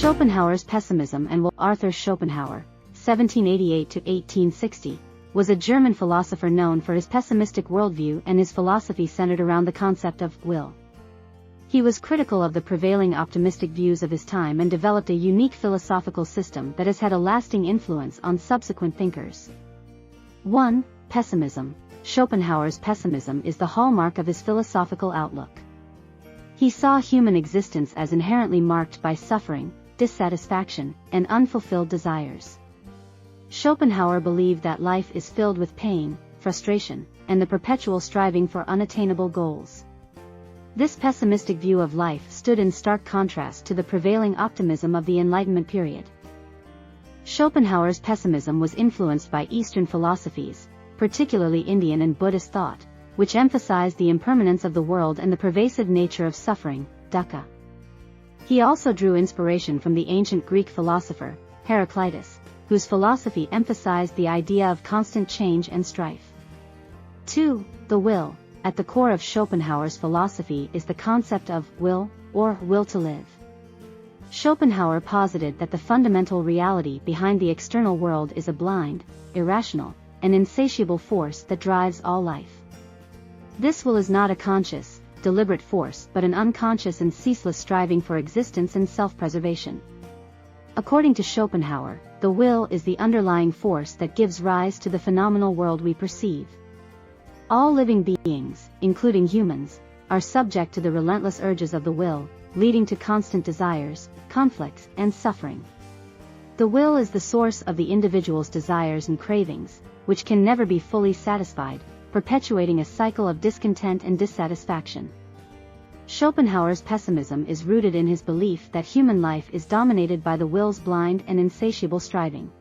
Schopenhauer's Pessimism and Will. Arthur Schopenhauer, 1788–1860, was a German philosopher known for his pessimistic worldview and his philosophy centered around the concept of will. He was critical of the prevailing optimistic views of his time and developed a unique philosophical system that has had a lasting influence on subsequent thinkers. 1. Pessimism. Schopenhauer's pessimism is the hallmark of his philosophical outlook. He saw human existence as inherently marked by suffering, dissatisfaction, and unfulfilled desires. Schopenhauer believed that life is filled with pain, frustration, and the perpetual striving for unattainable goals. This pessimistic view of life stood in stark contrast to the prevailing optimism of the Enlightenment period. Schopenhauer's pessimism was influenced by Eastern philosophies, particularly Indian and Buddhist thought, which emphasized the impermanence of the world and the pervasive nature of suffering, dukkha. He also drew inspiration from the ancient Greek philosopher, Heraclitus, whose philosophy emphasized the idea of constant change and strife. 2. The will. At the core of Schopenhauer's philosophy is the concept of will, or will to live. Schopenhauer posited that the fundamental reality behind the external world is a blind, irrational, and insatiable force that drives all life. This will is not a conscious, deliberate force but an unconscious and ceaseless striving for existence and self-preservation. According to Schopenhauer, the will is the underlying force that gives rise to the phenomenal world we perceive. All living beings, including humans, are subject to the relentless urges of the will, leading to constant desires, conflicts, and suffering. The will is the source of the individual's desires and cravings, which can never be fully satisfied, perpetuating a cycle of discontent and dissatisfaction. Schopenhauer's pessimism is rooted in his belief that human life is dominated by the will's blind and insatiable striving.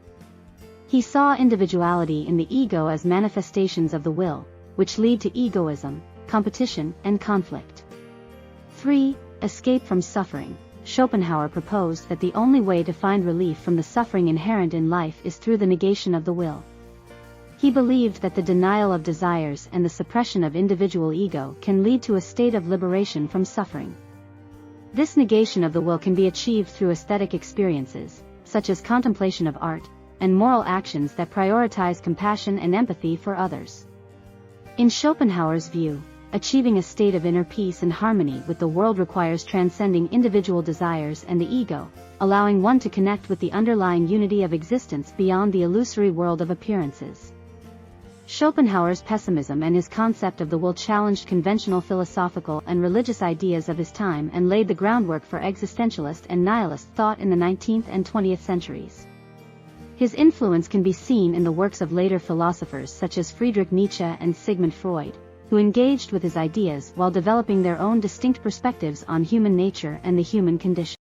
He saw individuality in the ego as manifestations of the will, which lead to egoism, competition, and conflict. 3. Escape from suffering. Schopenhauer proposed that the only way to find relief from the suffering inherent in life is through the negation of the will. He believed that the denial of desires and the suppression of individual ego can lead to a state of liberation from suffering. This negation of the will can be achieved through aesthetic experiences, such as contemplation of art, and moral actions that prioritize compassion and empathy for others. In Schopenhauer's view, achieving a state of inner peace and harmony with the world requires transcending individual desires and the ego, allowing one to connect with the underlying unity of existence beyond the illusory world of appearances. Schopenhauer's pessimism and his concept of the will challenged conventional philosophical and religious ideas of his time and laid the groundwork for existentialist and nihilist thought in the 19th and 20th centuries. His influence can be seen in the works of later philosophers such as Friedrich Nietzsche and Sigmund Freud, who engaged with his ideas while developing their own distinct perspectives on human nature and the human condition.